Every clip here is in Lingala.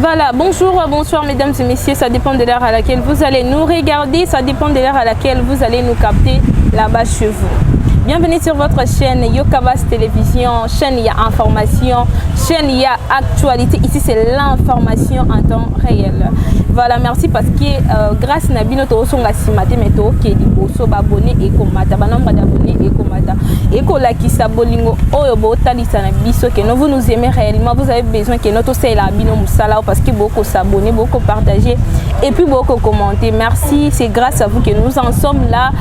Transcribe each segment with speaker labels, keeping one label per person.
Speaker 1: Voilà, bonjour, bonsoir mesdames et messieurs, ça dépend de l'heure à laquelle vous allez nous regarder, ça dépend de l'heure à laquelle vous allez nous capter là-bas chez vous. Bienvenue sur votre chaîne Yokabas Télévision, chaîne il y a information, chaîne il y a actualité, ici c'est l'information en temps réel. Voilà, merci parce que grâce à Nabino Tosonga Simate Meto qui est liboso babonné et komata, nombre d'abonnés et komata. Et kola qui sabolingo oyobo talisa na biso que vous nous aimez réellement, vous avez besoin que notre c'est la bino musala parce que beaucoup s'abonner, beaucoup partager et puis beaucoup commenter. Merci, c'est grâce à vous que nous en sommes là.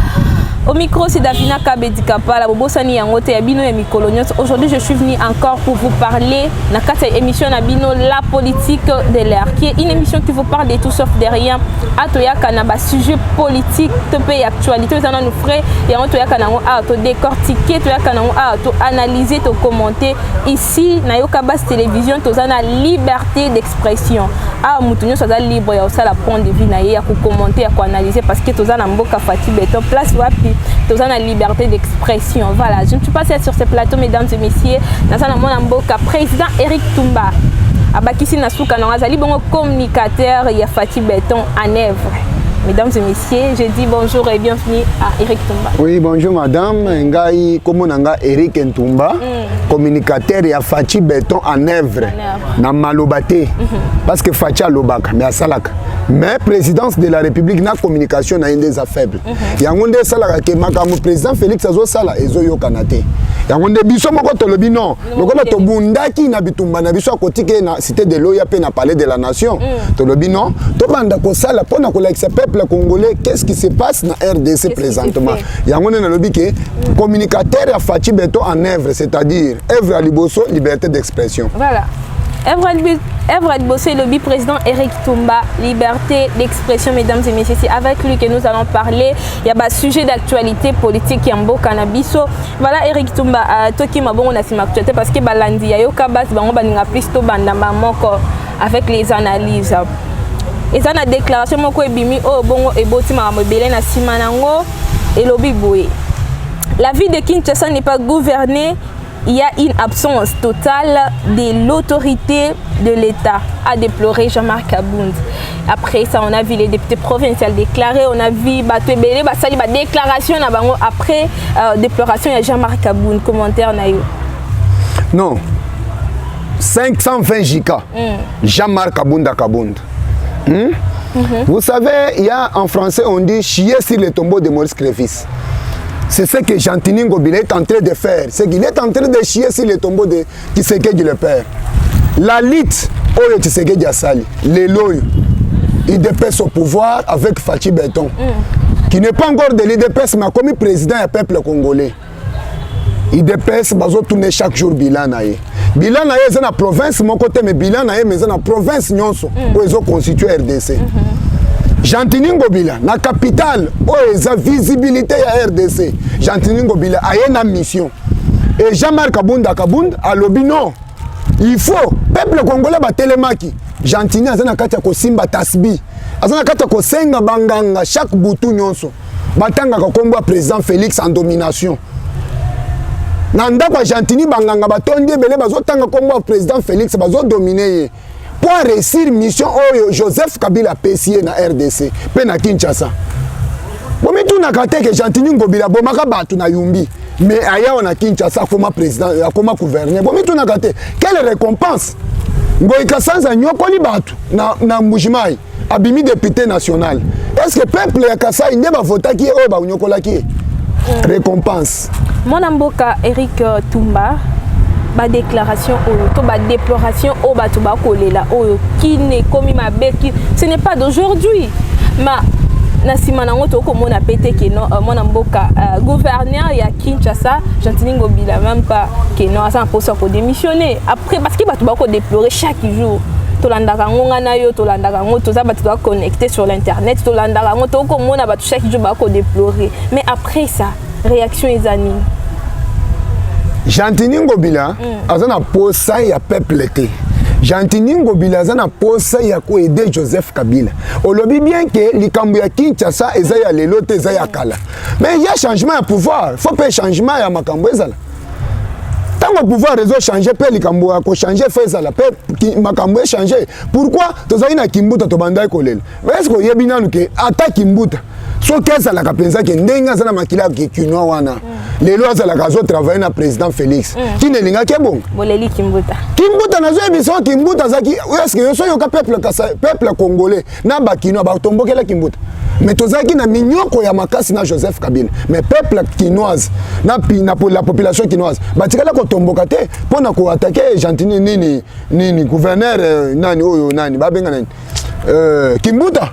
Speaker 1: Au micro, c'est Davina Kabedikapa, la Bobosani Yangote Abino et Mikolonios. Aujourd'hui, je suis venue encore pour vous parler de cette émission Abino, la politique de l'air, qui est une émission qui vous parle de tout sauf de rien. Atoya Kanaba, sujet politique, topé actualité, vous en nous ferez, et Atoya Kanamo a décortiquer, Toya Kanamo a analyser, to commenter. Ici, na Yokabas Télévision, tu as la liberté d'expression. Ah, Moutounio, tu as libre, il y a aussi la point de vue, il y a commenter, il y a analyser, parce que tu as un beau cafati béton, place, tu as la liberté d'expression. Voilà, je ne suis pas seule sur ce plateau, mesdames et messieurs. Nous avons président Eric Toumba. Abakisi Nasuka, nous avons un communicateur, il y a Fatih Béton en œuvre. Mesdames et messieurs, je dis bonjour et bienvenue à Eric Toumba.
Speaker 2: Oui, bonjour madame. Ngai komonanga Eric Ntumba, communicateur ya Fatih Béton en œuvre. Na malobate. Parce que Fatih lobaka mais asalaka. Mais présidence de la République na communication na des faible. Yangonde salaka ke makamu président Félix azo sala ezo yokanate. Yangonde biso moko tolobi non. Lokola to bundaki na bitumba na biso akotike na cité de l'Oya pe na palais de la nation. Tolobi non. To banda ko sala pona ko like peuple congolais, qu'est-ce qui se passe dans RDC présentement? Yangonde na lobi ke communicateur à Fatih Béton en œuvre, c'est-à-dire œuvre à Liboso, liberté d'expression.
Speaker 1: Voilà. Evra Bossé, le président Eric Toumba, liberté d'expression, mesdames et messieurs. C'est avec lui que nous allons parler. Il y a un sujet d'actualité politique qui est un beau cannabis. Voilà, Eric Toumba, toi qui m'as bon, on a fait ma actualité parce que Balandi, il y a un cabas, on va plus de avec les analyses. Et ça, la déclaration, je bimi oh bon et boti ma mobile na simanango et lobby boy. La ville de Kinshasa n'est pas gouvernée. Il y a une absence totale de l'autorité de l'État, a déploré Jean-Marc Abound. Après ça, on a vu les députés provinciaux déclarer, on a vu Batouébélé, Bassali, déclaration après déploration, il y a Jean-Marc Abound. Commentaire na yo.
Speaker 2: Non. 520 JK. Jean-Marc Abound à Kabound. Vous savez, il y a en français, on dit chier sur le tombeau de Maurice Clévis. C'est ce que Jean-Tini Ngobila est en train de faire. C'est qu'il est en train de chier sur le tombeau de Tshisekedi le père. La lutte, Oyo Tshisekedi Assali, les loyaux, il dépêche au pouvoir avec Fatih Béton, qui n'est pas encore de l'IDPS, mais comme président du peuple congolais. Il dépêche, il tourner chaque jour bilan. Bilan est dans la province, mon côté, mais bilan est dans la province, où ils ont constitué RDC. Jean-Tini Ngobila, la capitale, où ils ont visibilité à RDC. Jean-Tini Ngobila a une mission. Et Jean-Marc Abound à Kabound a lobby non. Il faut, peuple congolais, télémaki. Jean-Tini a zana katia ko simba tasbi. A zana katia ko senga banganga chaque boutou nyonso. Batanga ko kombo président Félix en domination. Nanda kwa Jean-Tini banganga batondi belé bazotanga kombo président Félix bazo dominer. Pour réussir mission oyo Joseph Kabila PCA na RDC pe na Kinshasa. Bomi tu na kate que Jean-Tini Ngobila bomaka batu na yumbi mais aya on a Kinshasa comme président comme gouverneur. Bomi tu na kate quelle récompense Ngoika sanza nyokoli batu na Mbujimai abimi député national. Est-ce que peuple ya Kasai ne ba vota ki o ba nyokola ki récompense.
Speaker 1: Mon amboka Eric Toumba ba déclaration to ba déploration au batuba kolela oyo qui n'est comme ma beki ce n'est pas d'aujourd'hui mais na simana ngoto ko mona pété que non mon amboka gouverneur ya Kinshasa Jean-Tini Ngobila même pas que non ça pour ça pour démissionner après parce que batuba ko déplorer chaque jour to landaka ngonga na yo to landaka ngoto za batu doit connecter sur l'internet to landaka ngoto ko mona batu chaque jour ba ko déplorer mais après ça réaction les amis.
Speaker 2: Jean-Tini Ngobila azana posa ya peuple te. Jean-Tini Ngobila azana posa ya ko aider Joseph Kabila. Olobi bien que likambu ya Kinshasa eza ya lelo te eza ya kala. Mais il y a changement de pouvoir, faut pas changement ya makambo ezala. tant que pouvoir réseau changer pe likambo ko changer fait la pe makambo changer pourquoi tozali na kimbuta to bandai kolela est-ce que yebina nuke ata kimbuta so kesa la kapenza ke ndenga sana makila ke kinwa wana lelo azala kazo travailler na président Félix qui ne linga ke bon
Speaker 1: boleli kimbuta
Speaker 2: nazo ebiso kimbuta zaki est-ce que yoso yoka peuple congolais na bakino ba tombokela kimbuta mais tozaki na minyoko ya makasi na Joseph Kabila mais peuple quinoise na la population quinoise batikala ko tomboka te pona ko attaquer gentini nini gouverneur nani oyo nani babenga nani kimbuta.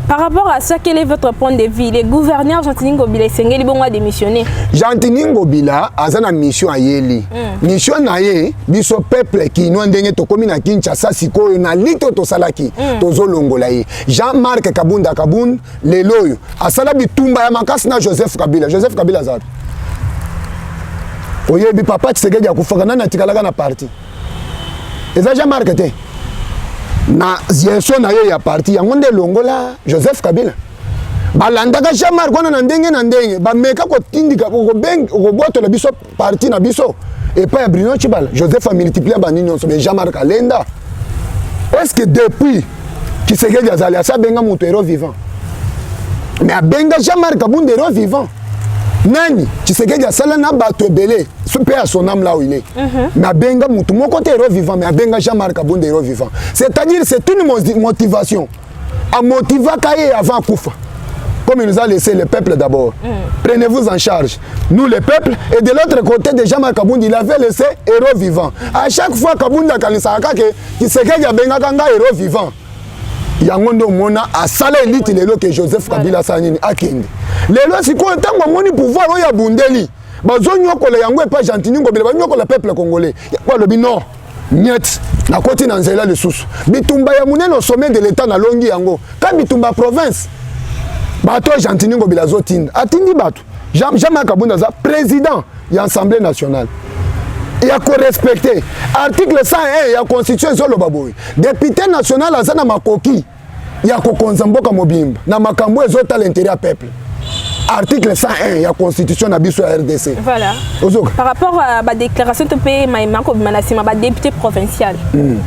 Speaker 1: Par rapport à ça, quel est votre point de vue? Les gouverneurs Jean-Tini Ngobila Esengeli bongo a démissionné.
Speaker 2: Jean-Tini Ngobila a une mission à Yeli. Mission na ye, biso peuple qui nous ndenge to komi na Kinshasa siko na lito to salaki to zolongola ye. Jean-Marc Kabunda Kabund leloyo asala bitumba ya makasi na Joseph Kabila. Joseph Kabila zapi. Oyebi papa Tshisekedi akufaka na tikalaka na parti. Eza Jean-Marc te. Na yeso na ye ya parti yango nde longola Joseph Kabila balandaka Jean-Marc wana na ndenge bameka ko tindika ko boto la biso parti na biso et pas Bruno Chibala Joseph a multiplié ba nini mais Jean-Marc alenda est-ce que depuis qui se gèle azali asa benga muto héros vivant mais abenga Jean-Marc Kabunda héros vivant nani Tshisekedi asala na bato ebele super à son âme là où il est mais abenga mutu mon côté héros vivant mais abenga Jean-Marc Kabunda héros vivant c'est-à-dire c'est une motivation à motiver Kaye avant Koufa comme il nous a laissé le peuple d'abord prenez-vous en charge nous le peuple et de l'autre côté de Jean-Marc Kabunda il avait laissé héros vivant à chaque fois Kabunda kanisaka ke Tshisekedi abenga kanga héros vivant yango ndo mona asala elite lelo que Joseph Kabila sanini akende lelo siko ntango moni pouvoir oya bundeli bazonyokola yango epa Jean-Tini Ngobila banyokola peuple congolais kwa lobi non niet na koti na nzela lisusu bitumba ya munene au sommet de l'état na longi yango ka bitumba province bato Jean-Tini Ngobila zotinda atindi bato Jean-Marc Kabunda za président ya Assemblée nationale et à respecter article 101 ya constitution zolo baboy député national azana makoki ya kokonza mboka mobimba na makambo ezota l'intérêt peuple article 101 ya constitution na biso ya RDC
Speaker 1: voilà par rapport à la déclaration de pays maïmako bimanasima ba député provincial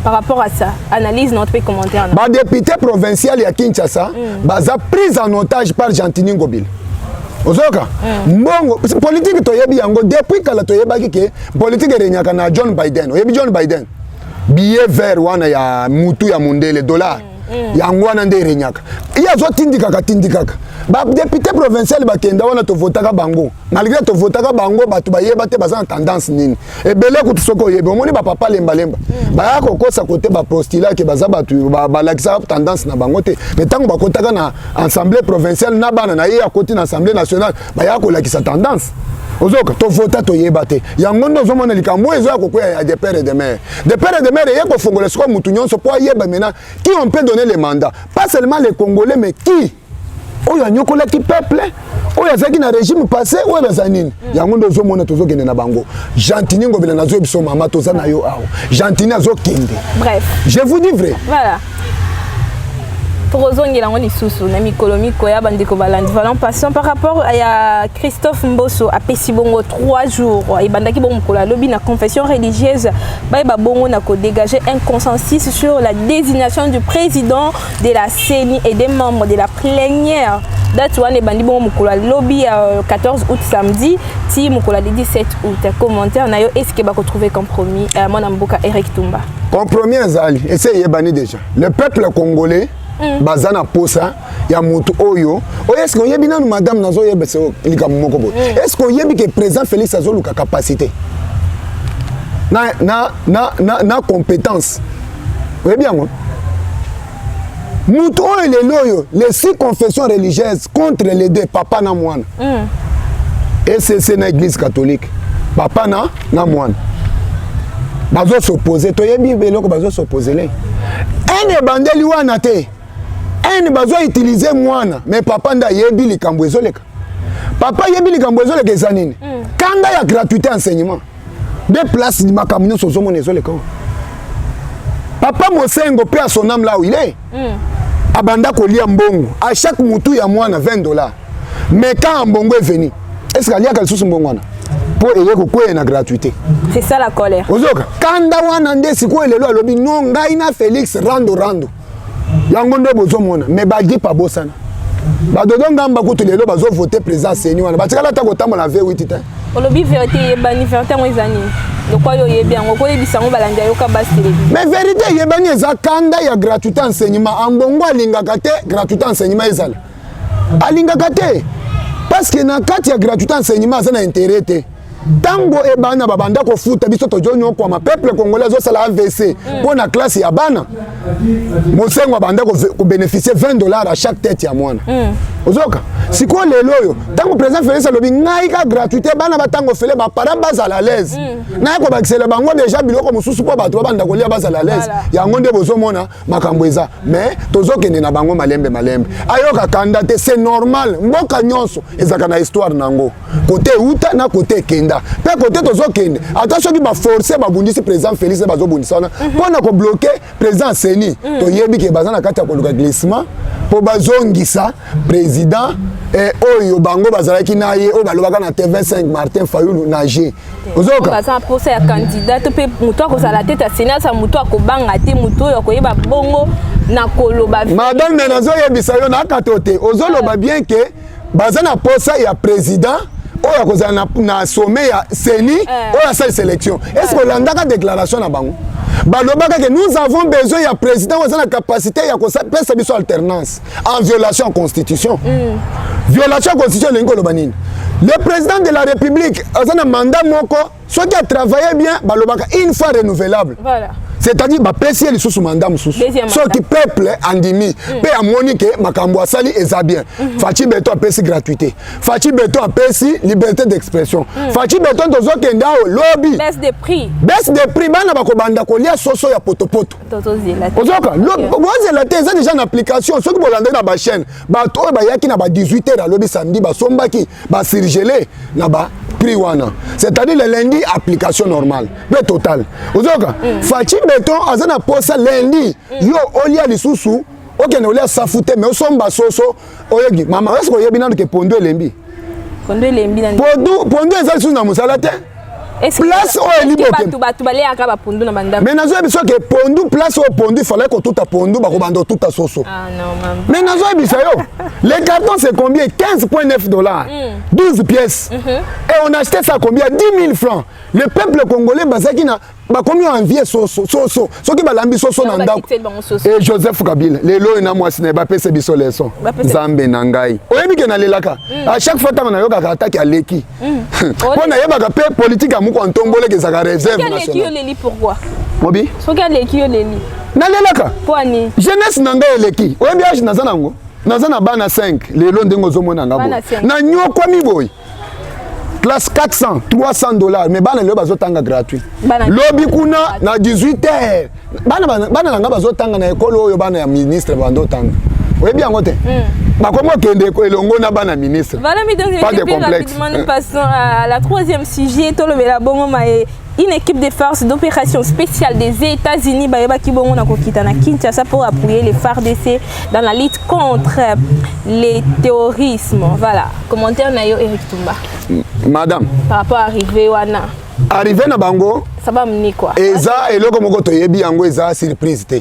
Speaker 1: par rapport à ça analyse notre pays commentaire
Speaker 2: ba député provincial ya Kinshasa baza prise en otage par Jean-Tini Ngobila ozoka mbongo politique to yebi yango depuis kala to yebaki ke politique renyaka na John Biden oyebi John Biden billet vert wana ya mutu ya mundele dollar yango wana nde renyaka iya zo tindikaka ba député provincial bakenda wana to votaka bango malgré to votaka bango batu bayeba te baza tendance nini ebele kutu soko yebe omoni ba papa lemba ba ko kosa côté ba postila ke baza batu ba lakisa tendance na bango te mais tango bakotaka na assemblée provinciale na bana na ye akoti na assemblée nationale ba ya ko lakisa tendance ozoka to vota to yeba te yango ndo zo mona likambo ezo akoko ya de père et de mère ye ko fongola siko mutu nyonso po yeba maintenant qui on peut donner les mandats pas seulement les Congolais mais qui oyo anyokola ki peuple oyo azaki na régime passé oyo bazanini yango ndo zo mona tozo kende na bango Jean-Tini Ngobila nazo biso mama toza na yo awo Jean-Tini azo kende
Speaker 1: bref
Speaker 2: je vous dis vrai
Speaker 1: voilà Torozongela ngoni susu na mikolomi koya bandeko balandi voilà passons par rapport à Christophe Mbosso a pesi bongo 3 jours et bandaki bongo kola lobi na confession religieuse ba bongo na ko dégager un consensus sur la désignation du président de la CENI et des membres de la plénière date wana bandi bongo kola lobi 14 août samedi ti mokola le 17 août commentaire na yo est-ce que ba ko trouver compromis mona mboka Eric Tumba
Speaker 2: compromis azali essayez bani déjà le peuple congolais bazana posa ya mutu oyo est-ce qu'on yebi nanu madame nazo yebe se lika moko bo est-ce qu'on yebi que président Félix azoluka capacité na compétence oui bien moi mutu oyo le loyo les 6 confessions religieuses contre les deux papa na mwana et c'est na église catholique papa na mwana bazo s'opposer to yebi beloko bazo s'opposer le ene bandeli wana te ene bazo utiliser mwana mais papa nda yebi likambo ezoleka papa yebi likambo ezoleka ezanini kanda ya gratuité enseignement de place di makamino sozo mona ezoleka papa Mosengo pe à son âme là où il est abanda kolia mbongo à chaque mutu ya mwana $20 mais quand mbongo est venu est-ce qu'il y a quelque chose mbongo wana pour eye kokwea na gratuité.
Speaker 1: C'est ça la colère.
Speaker 2: Ozoka kanda wana nde sikoyo lelo alobi non ngai na Félix rando yango nde bozomona mais badi pa bosana badodo ngamba kutu lelo bazo voter président seni wana batikala ta kotambola V8 te
Speaker 1: olobi vérité yebani vérité ngo ezani lokwa yo yebi yango ko yebisa ngo balanda yo ka bas télévision
Speaker 2: mais vérité yebani eza kanda ya gratuité enseignement ambongo alingaka te gratuité enseignement ezala alingaka te parce que na kati ya gratuité enseignement ça na intérêt te tango ebana babanda ko futa biso tojonyo kwa ma peuple congolais zo sala AVC pour na classe ya bana mosengo abanda ko bénéficier $20 à chaque tête ya mwana ozoka siko lelo yo tango président Félix alobi ngai ka gratuité bana batango fele ba para bazala à l'aise na ko bakisela bango déjà biloko mususu po bato banda ko lia bazala à l'aise yango nde bozomona makambo eza mais tozokende na bango malembe ayoka kandate c'est normal mboka nyonso ezaka na histoire nango côté uta na côté kenda pe côté tozokende attention ki ba forcer ba bundisi président Félix bazo bundisana pona ko bloquer président Seni to yebi ke bazana kati ya koluka glissement po bazongisa président oyo bango bazalaki na ye o balobaka na TV5 Martin Fayulu nager ozoka
Speaker 1: baza posa ya candidat pe muto ko sala tête ya Sénat sa muto ko banga te muto yo ko yeba bongo na koloba
Speaker 2: madame menazo yebisa yo na katote ozoloba bien que bazana posa ya président oyo kozala na sommet ya Seni oyo sa sélection est-ce que landaka déclaration na bango balobaka que nous avons besoin ya président oyo na capacité ya kopesa biso alternance en violation de constitution violation de constitution lengo lobanini le président de la République a un mandat moko soit qui a travaillé bien balobaka une fois renouvelable
Speaker 1: voilà.
Speaker 2: C'est-à-dire ba pesi les sous mandat mususu so qui peuple andimi pe amoni que makambo asali eza bien Fachi Beton pesi gratuité Fachi Beton pesi liberté d'expression Fachi Beton tozo kenda o lobby
Speaker 1: baisse de prix
Speaker 2: bana bako banda ko lia soso ya potopoto ozoka bozela te eza déjà en application so ki bolanda na ba chaîne ba to ba yaki na ba 18h à lobby samedi ba sombaki ba surgelé na ba prix wana c'est-à-dire le lundi application normale mais total ozoka Fachi Beton azana posa lundi yo olia lisusu okene olia safute mais osomba soso oyegi mama est-ce que yebi nanu ke pondo elembi
Speaker 1: na
Speaker 2: pondo eza lisusu na musala te place o elibo ke
Speaker 1: batu bale akaba pondo na banda
Speaker 2: mais nazo biso ke pondo place o pondo fallait que tout a pondo ba ko bando tout a soso
Speaker 1: non maman
Speaker 2: mais nazo biso yo les cartons c'est combien $15.9 12 pièces et on achetait ça combien 10 000 francs le peuple congolais bazaki na ba komi envier soso soki balambi soso na ndako et Joseph Kabila lelo ina mwasi na ba pese biso leso Zambe na ngai oyebi ke na lelaka à chaque fois tanga na yoka ka attaque aleki pona yeba pe politique amuko ntombole ke zaka réserve nationale
Speaker 1: leli pourquoi
Speaker 2: mobi
Speaker 1: soki aleki yo leli
Speaker 2: na lelaka
Speaker 1: poani
Speaker 2: jeunesse na ngai eleki oyebi age na zanango na zana bana 5 lelo ndengo zomona ngabo na nyokwa miboyi classe $400 $300 mais bana lelo bazotanga gratuit lobi kuna na 18h bana nanga bazotanga na école oyo bana ya ministre bandotanga oyebi yango te bakomo kende elongo na bana ministre
Speaker 1: voilà mais donc
Speaker 2: pas de complexe
Speaker 1: nous passons à la troisième sujet tolobela bongo mae une équipe de forces d'opération spéciale des États-Unis bayeba kibongo na kokita na Kinshasa pour appuyer les FARDC dans la lutte contre les terrorismes. Voilà. Commentaire na yo Eric Tumba.
Speaker 2: Madame.
Speaker 1: Par rapport à arrivé wana.
Speaker 2: Arrivé na bango.
Speaker 1: Ça va mener quoi?
Speaker 2: Eza eloko moko to yebi yango eza surprise te.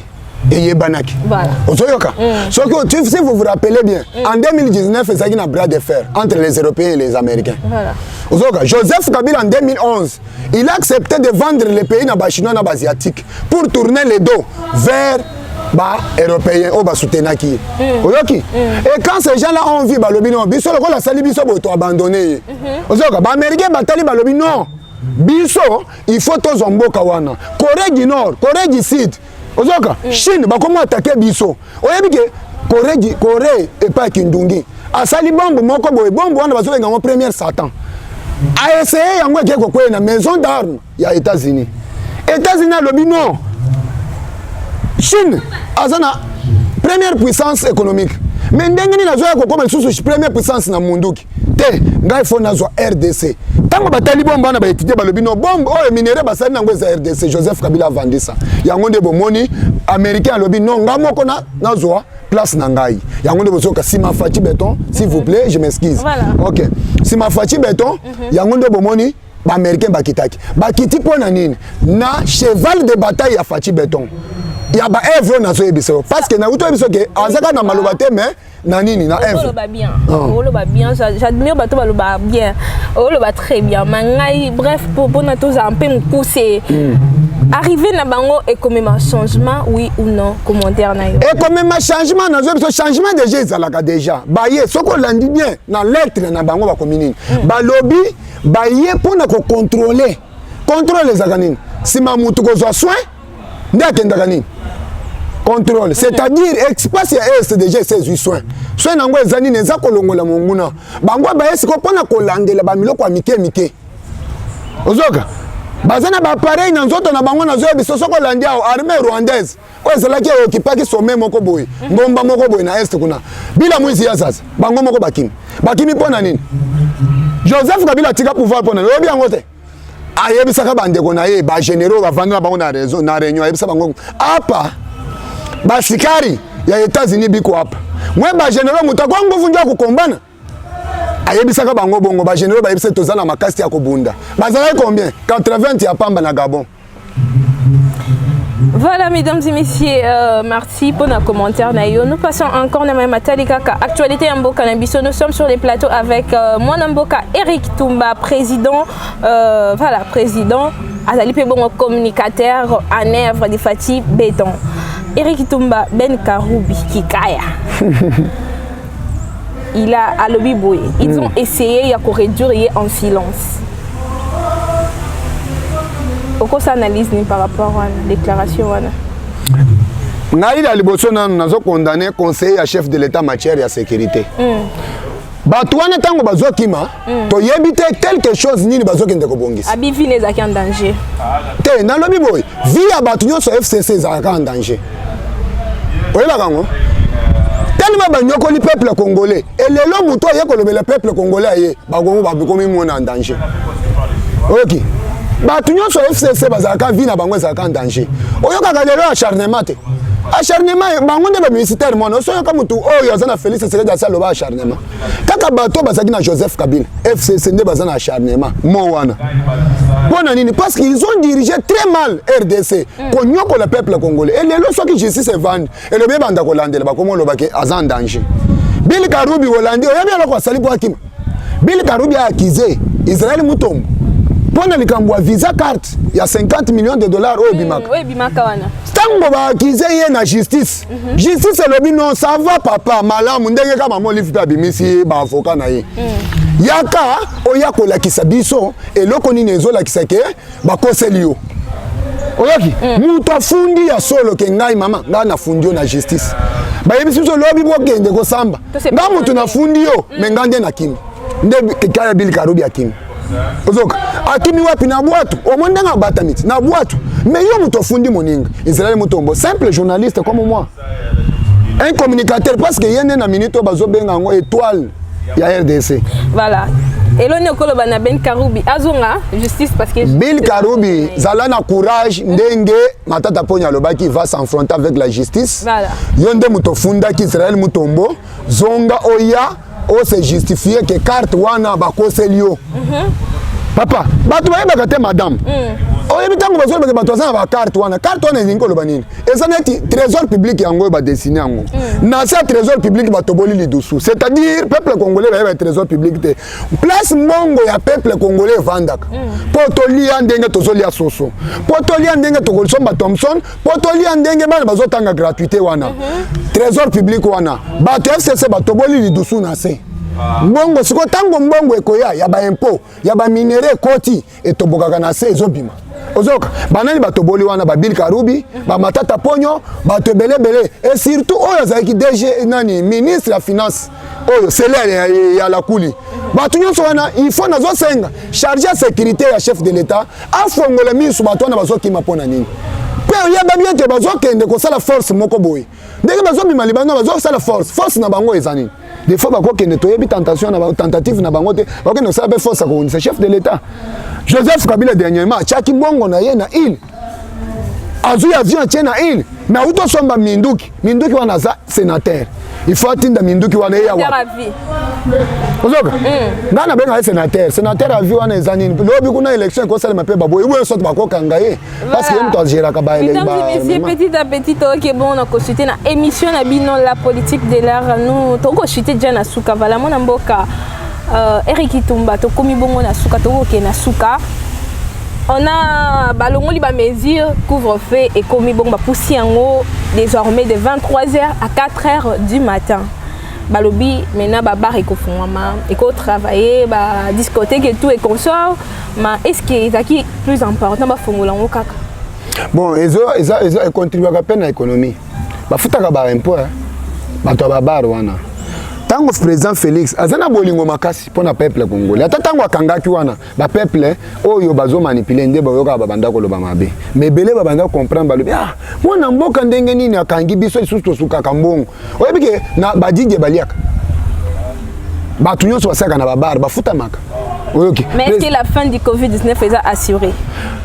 Speaker 2: Et banaki.
Speaker 1: Voilà.
Speaker 2: Ozoyoka. Si vous vous rappelez bien, en 2019, il y a eu un bras de fer entre les Européens et les Américains.
Speaker 1: Voilà.
Speaker 2: Ozoyoka. Joseph Kabila en 2011, il a accepté de vendre les pays chinois et asiatiques pour tourner les dos vers les Européens ou soutenir qui. Et quand ces gens-là ont vu Balobino, biso le la sali biso boto abandonné. Ozoyoka. Les Américains batali Balobino. Biso, il faut tous en Bokawana. Corée du Nord, Corée du Sud. Ozoka, Chine, comment attaquer biso. Oyebi ke Corée et pas Kindungi. Asali bombe moko boy bombe wana bazo nga mo première Satan. A essayé yango ke ko na maison d'armes ya États-Unis. États-Unis lobi non. Chine azana première puissance économique. Mais ndengeni nazo ya ko koma susu première puissance na munduki. Te ngai fo nazo RDC. Tango batali bomba na ba étudier balobi no bombe o minéraux basali na ngweza RDC Joseph Kabila vandi ça. Yango nde bomoni américain lobi non ngamoko na nazo place na ngai. Yango nde bosoka Sima Fachi Beton s'il vous plaît, je m'excuse.
Speaker 1: Voilà.
Speaker 2: OK. Sima Fachi Beton yango nde bomoni ba américain bakitaki bakiti pona nini na cheval de bataille ya Fachi Béton ya ba Evro na zo ebiso parce que na uto ebiso ke azaka na maloba te mais na nini na Evro
Speaker 1: le ba bien j'admire bato ba le ba bien le ba très bien mangai bref pour na tous un peu me pousser arriver na bango et comme un changement oui ou non commentaire na yo
Speaker 2: et comme un changement na zo ebiso changement déjà ezalaka déjà ba ye soko landi bien na lettre na bango ba communine ba lobby ba ye pona ko contrôler les aganine si ma mutu ko zo soin ndakendaka nini contrôle c'est-à-dire espace ya est déjà 16 soins soin nango ezani neza kolongola monguna bango ba esiko pona kolandela ba miloko ya mike ozoka bazana ba pareil na nzoto na bango na zo biso soko landia armée rwandaise o ezalaki okipaki sommet moko boye ngomba moko boye na est kuna bila mwisi ya sasa bango moko bakimi pona nini Joseph Kabila tika pouvoir pona lobi yango te ayebisaka bandeko na ye ba généraux bavandela bango na raison na réunion ayebisa bango apa basikari ya États-Unis biko hapa mwe ba généraux mutako nguvu ndio kukombana ayebisaka bango bongo ba généraux ba yebisa tozana makasi ya kobunda bazala combien 80 ya pamba na Gabon.
Speaker 1: Voilà, mesdames et messieurs, merci pour nos commentaires. Nous passons encore à Matalika, actualité Mboka Nabiso. Nous sommes sur les plateaux avec moi Mboka, Eric Toumba, président, voilà, président, Azali Pebongo, communicateur en œuvre de Fachi Béton. Eric Toumba, Ben Karoubi, Kikaya. Il a à l'obiboué. Ils ont essayé de réduire en silence. Pourquoi ça analyse par rapport à la déclaration?
Speaker 2: Naïla Liboso nous condamné conseiller à chef de l'État en matière de sécurité. Batouane tango bazokima, to yebite quelque chose ni bazokende ko bongisa.
Speaker 1: Abi vie les en danger.
Speaker 2: Te na lobi boy, vie ya batunyo so FCC za en danger. Oyela kango. Tellement banyoko li peuple congolais et lelo muto yekolobe le peuple congolais ye, bagongo babikomi mona en danger. OK. Batu nyonso FCC bazaka vie na bango ezaka en danger. Oyokaka lelo acharnement te. Acharnement bango nde ba militaire mono so yoka mutu oyo azana Félix Tshisekedi asalo ba acharnement. Kaka bato bazaki na Joseph Kabila FCC nde bazana acharnement mo wana. Bona nini parce qu'ils ont dirigé très mal RDC ko nyoko le peuple congolais et lelo so ki justice vend et le be banda ko landela ba komo lobake azan danger. Bill Karoubi Hollande oyabi aloko asali po akima. Bill Karoubi a accusé Israël Mutombo. Pona likambwa visa carte ya 50 millions de dollars au Bimaka.
Speaker 1: Oui, Bimaka wana.
Speaker 2: Tango ba akize ye na justice. Justice lobi non ça va papa malamu ndenge kama mo lifi pa bimisi ba avocat na ye. Yaka oya ko lakisa biso eloko nini ezola kisake ba koselio. Oyaki muto fundi ya solo ke ngai mama nga na fundio na justice. Ba yebisi so lobi bo kende ko samba. Nga muto na fundio mengande na kimi. Nde kaya Bill Karoubi akimi. Ozoka akimi wapi na bwatu omonda nga batamiti na bwatu mais yo muto fundi moninga Israël Mutombo simple journaliste comme moi un communicateur parce que yene na minute bazo benga ngo étoile ya RDC
Speaker 1: voilà elone koloba na Ben Karoubi azonga justice parce que
Speaker 2: Bill Karoubi zala na courage ndenge matata ponya lobaki va s'affronter avec la justice
Speaker 1: voilà
Speaker 2: yonde muto funda ki Israël Mutombo zonga oya o se justifier que carte wana ba koselio papa batu bayeba te madame oyebi tango bazolo ke batu azana ba carte wana ezingo loba nini ezaneti trésor public yango ba dessiner yango na sa trésor public batoboli lidusu c'est-à-dire peuple congolais ba trésor public te place mongo ya peuple congolais vandaka potolia ndenge tozolia soso potolia ndenge tokolsomba Thomson potolia ndenge bana bazotanga gratuité wana trésor public wana batu FCC batoboli lidusu na se mbongo siko tango mbongo ekoya ya ba impôt ya ba minéraux koti etobokaka na se ezobima ozoka banani batoboli wana ba Bill Karoubi ba Matata Ponyo bato belebele et surtout oyo azaki DG nani ministre ya finance oyo salaire ya la kuli bato nyonso wana il faut nazo senga chargé de sécurité ya chef de l'état afongola misu bato wana bazokima pona nini pe oyeba bien te bazokende ko sala force moko boye ndenge bazobima libano bazosala force na bango ezani des fois bakokende toyebi tentation na tentative na bango te bakende osala be force ko c'est chef de l'état Joseph Kabila dernièrement chaki mbongo na ye na il azui avion atie na île mais autosomba minduki wana aza sénateur il faut atinda minduki wana eya wa ozoka nga na benga sénateur avi wana eza nini lobi kuna élection ekosalema mpe baboye oyo soki bakokanga ye parce que ye moto agéraka
Speaker 1: petit à petit toke bon na consulter na émission na bino la politique de l'art nous tokochute déjà na suka vala mona mboka Eric Itumba tokomi bongo na suka tokoke na suka. On a balongoli ba mesure couvre-feu et komi bon ba poussi yango désormais de 23h à 4h du matin. Balobi maintenant ba bar eko fongama eko travailler ba discothèque et tout et consort mais est-ce que ezaki plus important ba fongola ngo kaka?
Speaker 2: Bon, ezo contribuer à peine à l'économie. Ba futaka ba impôt ba to ba bar wana. Tango président Félix azana bolingo makasi pona peuple congolais ata tango akangaki wana ba peuple oyo bazo manipuler nde bayoka babanda ko loba mabe mais belé babanda comprendre balobi ah mwana mboka ndenge nini akangi biso lisusu tosuka kambongo oyebi ke na badidie baliaka batu nyonso basaka na babar bafuta maka oyoki
Speaker 1: mais est-ce que la fin du Covid-19 est assurée?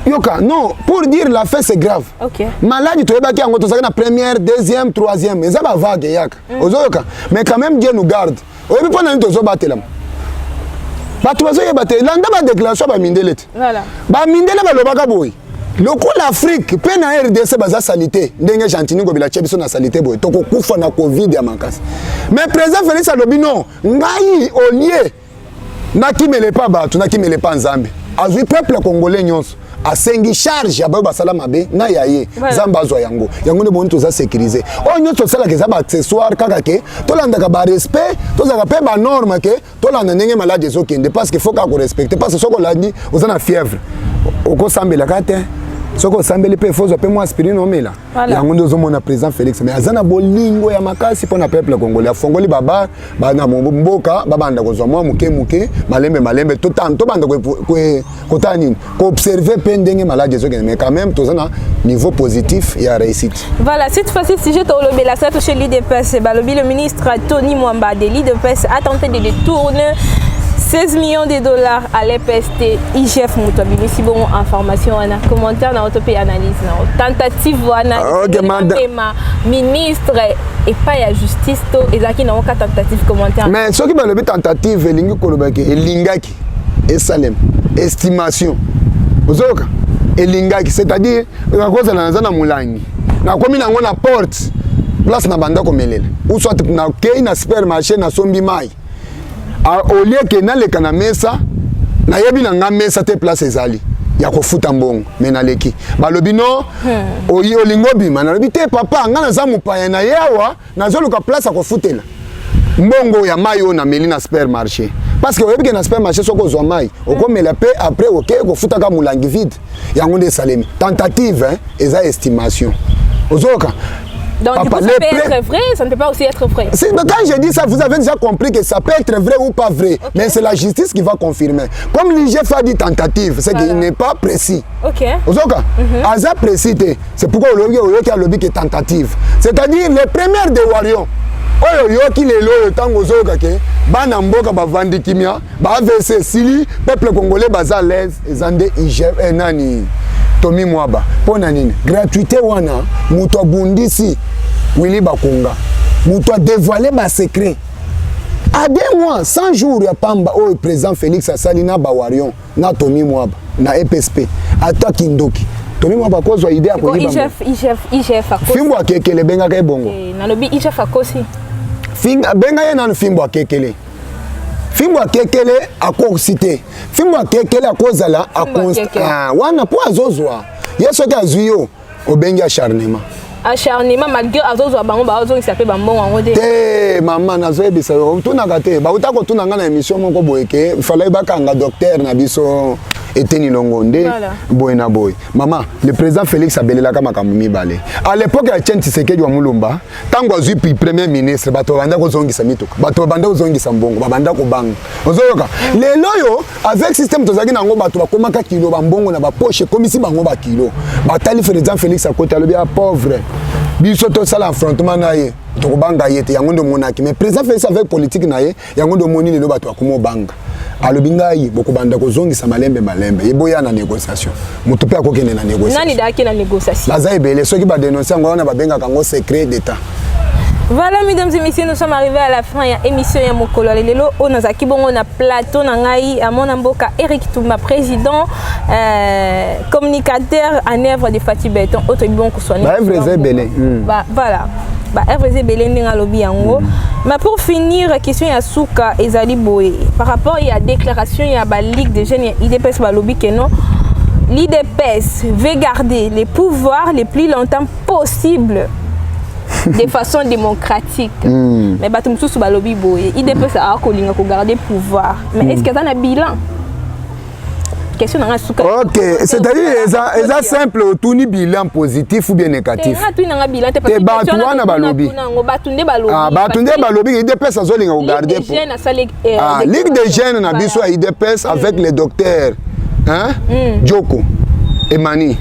Speaker 2: Yoka non pour dire la fin c'est grave.
Speaker 1: OK.
Speaker 2: Maladie to ebaki yango to saka na première, deuxième, troisième eza ba vague yaka. Ozoyoka mais quand même Dieu nous garde. Oyebi pona nito zo batela. Batu bazo yebate landa ba déclaration ba mindelete.
Speaker 1: Voilà.
Speaker 2: Ba mindele ba lobaka boy. Loko l'Afrique pe na RDC baza salité ndenge Gentini ngobila chebiso na salité boy toko kufa na Covid ya makasi. Mais président Félix alobi non ngai olie na kimele pa batu na kimele pa nzambe. Azui peuple congolais nyonso asengi charge ya bayo basala mabe na yaye zamba azwa yango ne boni toza sécuriser o nyonso sala ke za ba accessoire kaka ke tolanda ka ba respect tozaka pe ba norme ke tolanda ndenge malade ezokende parce que faut ka ko respecter parce que soko landi ozana fièvre oko sambela kate soko sambeli pe fozo pe mo aspirine omela yango ndozo mona président Félix mais azana bolingo ya makasi pona peuple congolais afongoli baba bana mboka babanda kozwa mwa muke malembe tout temps to banda ko tani ko observer pe ndenge malade ezokende mais quand même tozana niveau positif et à réussite.
Speaker 1: Voilà, cette fois-ci sujet au lobby la sato chez l'IDPS balobi le ministre Tony Mwamba de l'IDPS a tenté de détourner 16 millions de dollars à l'EPST IGF Moutouabili. Si bon information, on a commentaire dans notre pays analyse. Tentative, on a ministre et pas la justice. Et ça qui n'a aucun tentative commentaire.
Speaker 2: Mais ce qui m'a le tentative, Lingaki, et Salem, estimation. C'est-à-dire, la cause de la Moulangi. Na komi na ngona porte, place na banda komelela. Ou soit na kei na supermarché na sombi mai. Au lieu que na leka na mesa na yebi na nga mesa te place ezali ya kofuta mbongo mena leki balobi no oyi olingo bima na lobi te papa nga na za mupaya na yawa na zoluka place akofutela mbongo ya mai na meli na supermarché parce que oyebi ke na supermarché soko zwa mai okomela pe après OK kofuta ka mulangi vide yango nde salemi tentative eza estimation ozoka.
Speaker 1: Donc papa, du coup, ça peut être vrai, ça ne peut pas aussi être vrai.
Speaker 2: Mais quand je dis ça, vous avez déjà compris que ça peut être vrai ou pas vrai. Okay. Mais c'est la justice qui va confirmer. Comme l'IGF a dit tentative, c'est qu'il n'est pas précis.
Speaker 1: Ok.
Speaker 2: Aza précis, c'est pourquoi il y a le lobby qui est tentative. C'est-à-dire les premières de Warion. Oyo qui les lois tant aux autres que bana mboka ba vandi kimia ba AVC sili peuple congolais baza l'aise ezande IGF nani Tony Mwamba pona nini gratuité wana muto abundisi Willy Bakonga muto a dévoilé ba secret à 2 mois 100 jours ya pamba o président Félix Asalina Bawarion na Tony Mwamba na EPSP attaque Ndoki Tony Mwamba kozwa idée à ko
Speaker 1: IGF akosi
Speaker 2: fimbo akekele benga ka bongo
Speaker 1: na lobi IGF akosi
Speaker 2: benga ye nanu fimbo akekele fimbo akekele akosite fimbo akekele akozala akonsta wana po azozwa yeso ka azuyo obengi acharnement
Speaker 1: malgré azozwa bango bazongisa pe bambongo ngo de
Speaker 2: te mama nazoyebisa yo tunaka te bauta kotunanga na émission moko boyeke fallait bakanga docteur na biso eteni longonde boy na boy mama le président Félix abelelaka makambo mibale à l'époque ya Etienne Tshisekedi wa Mulumba tango azui premier ministre bato banda kozongisa mituka bato banda kozongisa mbongo babanda kobanga ozoyoka lelo yo avec système tozaki nango bato bakomaka kilo bambongo na ba poche komisi bango ba kilo batali président Félix akota lobi a pauvre biso to sala affrontement na ye tokobanga yete yango ndo monaki mais président Félix avec politique na ye yango ndo moni lelo bato akomo banga alobingai bokobanda kozongisa malembe eboya na négociation mutu pe akokende na négociation
Speaker 1: nani daki na négociation
Speaker 2: baza ebele soki ba dénoncer ngo na babenga kango secret d'état.
Speaker 1: Voilà, mesdames et messieurs, nous sommes arrivés à la fin de l'émission ya mokolo lelo. On a zaki bongo na plateau na ngai à mon amboka Eric Toumba, président, communicateur en œuvre de Fatih Béton. Autre bon que soit. Voilà. RVZ Belé ndinga lobi yango. Mais pour finir, question ya Souka et Zali Boé. Par rapport à la déclaration ya ba Ligue des jeunes IDPS ba lobi que non. L'IDPS veut garder les pouvoirs les plus longtemps possible. De façon démocratique. Mais batum sous ba lobi boye. IDPS a kolinga ko garder pouvoir. Mais est-ce qu'il y a un bilan? Question na Souka.
Speaker 2: OK, c'est-à-dire ça simple tout ni bilan positif ou bien négatif.
Speaker 1: Tout na bilan te
Speaker 2: parce que batouana ba lobi. Ah, batunde ba lobi IDPS azolinga ko garder. Ligue des jeunes na biso a IDPS avec le docteur Djoko Emani.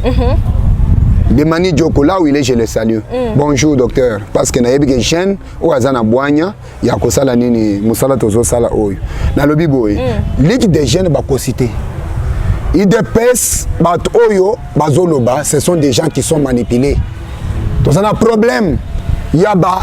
Speaker 2: De Mani Djoko, là où il est, je le salue. Bonjour docteur, parce que nayebi ke jeune ou azana boanya ya kosala nini musala tozo sala oyo. Na lobi boy. Ligue des jeunes ba kosité. IDPS bat oyo bazoloba, ce sont des gens qui sont manipulés. Donc ça a un problème. Ya ba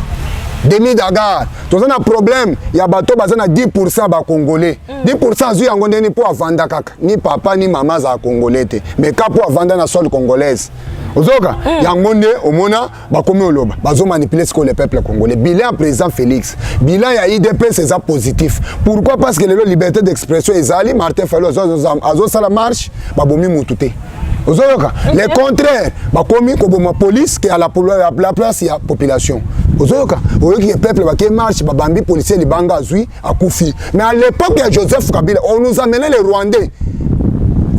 Speaker 2: demi dagar. Donc ça a un problème. Ya bato bazana 10% ba congolais. 10% zu yango ndeni po avanda kaka. Ni papa ni maman za congolais te. Mais ka po avanda na sol congolaise. Ozoka, yangonde omona bakomi oloba bazo manipuler ce que le peuple congolais. Bilan président Félix. Bilan ya IDPS c'est ça positif. Pourquoi? Parce que la liberté d'expression ezali Martin Fayulu azo sala marche babomi mutute. Ozoka, le contraire bakomi koboma police qui à la place ya population. Ozoka, oyoki le peuple ba ke marche babambi policier libanga azui akufi. Mais à l'époque de Joseph Kabila, on nous amenait les Rwandais.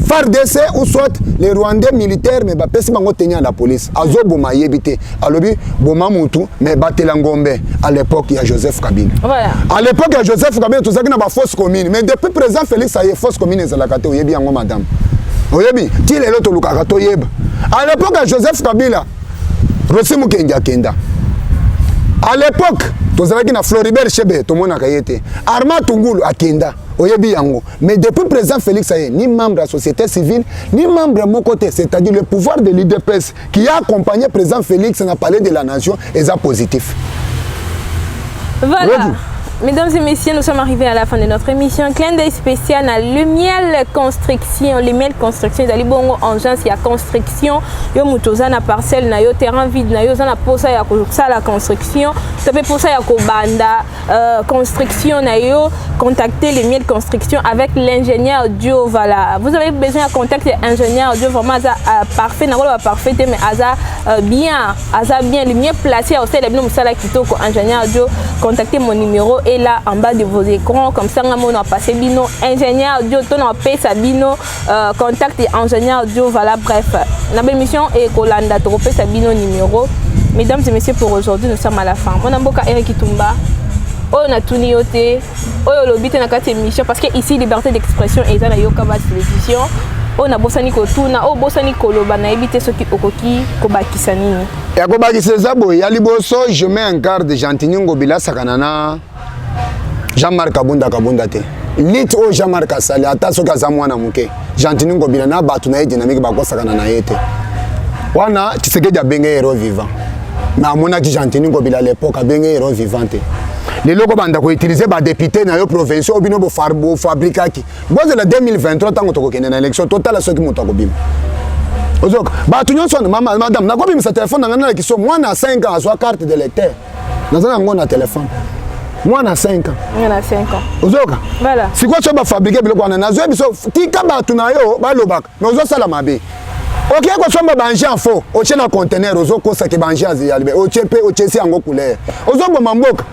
Speaker 2: FARDC ou soit les Rwandais militaires mais bapesi bango tenir la police azo boma yebité alobi boma mutu mais batela ngombe à l'époque il y a Joseph Kabila. Voilà. À l'époque il y a Joseph Kabila tout ça qui n'a pas fausse commune mais depuis président Félix ça y est fausse commune za la kate oyebi yango madame. Oyebi ti lelo to lukaka to yeba. À l'époque il y a Joseph Kabila Rosimu Kenda. À l'époque tozalaki na Floribert Chebe to mona kayete Arma Tungulu akenda oyebi yango mais depuis président Félix ça y est ni membre de la société civile ni membre de mon côté c'est-à-dire le pouvoir de l'IDPS qui a accompagné président Félix dans le palais de la nation est ça positif.
Speaker 1: Voilà. Ready. Mesdames et messieurs, nous sommes arrivés à la fin de notre émission. Clin d'œil spécial à Lumiel Construction. Lumiel Construction, ils bongo engins, il y a construction. Yo mutoza na parcelle na yo terrain vide na yo zana posa ya ko la construction. Ça peut posa ya ko banda construction na yo. Contactez Lumiel Construction avec l'ingénieur Dio. Voilà. Vous avez besoin de contacter l'ingénieur Dio vraiment parfait na wala parfait mais aza bien le mieux placé au sein de nous sala kitoko ingénieur Dio. Contactez mon numéro et là en bas de vos écrans comme ça on a passé bino ingénieur Dio ton a payé sa bino contacte ingénieur Dio voilà bref la belle mission est Kolanda to payé sa bino numéro. Mesdames et messieurs pour aujourd'hui nous sommes à la fin. Mon amboka Eric Toumba on a tuni yote on lobite na kati émission parce que ici liberté d'expression et na Yokaba télévision on a bosani ko tuna o bosani koloba na ebité soki okoki ko bakisa nini
Speaker 2: ya ko bakisa zabo ya liboso je mets en garde Jantiningo Bila sakanana Jean-Marc Kabunda te lit o Jean-Marc Asali ata soka za mwana muke Jantiningo Bila na batu na dynamique ba ko sakana na yete wana Tshisekedi abenge héros vivant na mona Jantiningo Bila à l'époque abenge héros vivante les locaux banda ko utiliser ba député na yo provinciaux bino bo fabrikaki boze la 2023 tango to ko kende na élection totale soki moto ko bima ozok ba tunyo son mama madame na ko bima sa téléphone na ngana kiso moi na 5 ans soit carte de lecteur na zana ngona téléphone moi na 5 ans
Speaker 1: ngana 5 ans
Speaker 2: ozoka
Speaker 1: voilà
Speaker 2: si quoi so ba fabriquer biloko na zo biso tika ba tunayo ba lobaka mais ozo sala mabe OK ko somba banje en faux o chena conteneur ozo ko sa ke banje aziyalbe o chepe o chesi yango couleur ozo bo mamboka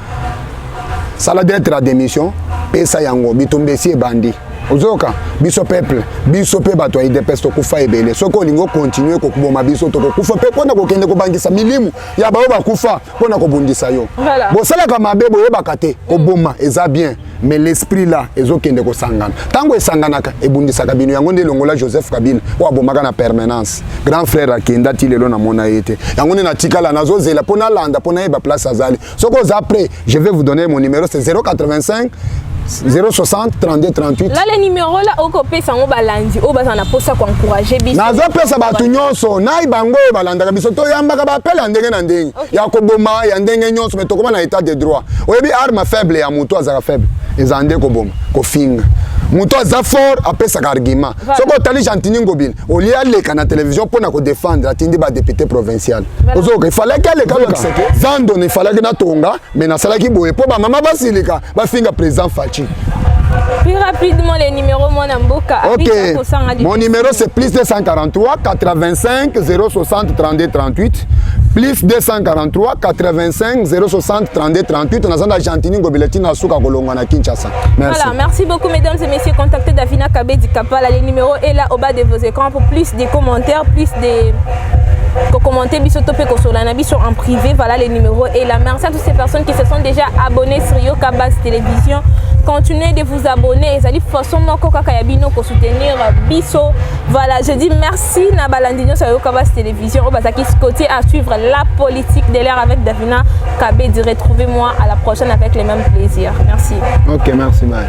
Speaker 2: sala d'être la démission pesa yango bitombesi bandi ozoka biso peuple biso pe bato IDPS to kufa ebele soko lingo continuer ko kuboma biso to kufa pe pona ko kende ko bangisa milimu ya ba ba kufa pona ko bundisa yo bo sala ka mabebo ye bakate ko boma eza bien mais l'esprit là ezokende ko sangana tango esanganaka ebundisa kabino yango nde longola Joseph Kabila wa bomaka na permanence grand frère akenda tilelo na mona yete yango ne na tikala nazo zela pona landa pona eba place azali soko za après je vais vous donner mon numéro c'est 085 060 32 38.
Speaker 1: Là, les numéros là, au copé, ça m'a balandi. Au bas, on a pour ça qu'on encourager.
Speaker 2: Nazo pesa batu nyonso, na ibango balandaka biso to yambaka ba pela ndenge na ndenge. Ya koboma ya ndenge nyonso mais tokoma na état de droit. Oyebi arme faible ya muto azaka faible. Ezande koboma, kofinga. Muto aza fort apesa argument. Soko tali Jantini Ngobile, au lieu leka na télévision pour na ko défendre atindi ba député provincial. Ozo il fallait qu'elle le Zando il fallait que na tonga mais na salaki boye po ba mama basilika ba finga président Fachi.
Speaker 1: Plus rapidement les numéros mon amboka.
Speaker 2: Ok. Mon numéro c'est plus 243 85 060 32 38. Plus 243 85 060 32 38. On a besoin d'Argentine Gobiletti na suka kolonga na Kinshasa. Merci.
Speaker 1: Voilà, merci beaucoup mesdames et messieurs. Contactez Davina Kabedi Kapala. Le numéro est là au bas de vos écrans pour plus de commentaires, plus de commenter Bisotopé Kosolana Biso en privé. Voilà, le numéro est là. Merci à toutes ces personnes qui se sont déjà abonnées sur Yokabas Télévision. Continuez de vous abonner. Ça dit façon Moko Kakayabino pour soutenir Biso. Voilà, je dis merci Nabalandino sur Yokabas Télévision. Au Bazaki côté à suivre la politique de l'air avec Davina Kabedi. Retrouvez-moi à la prochaine avec les mêmes plaisirs. Merci.
Speaker 2: Ok, merci. Bye.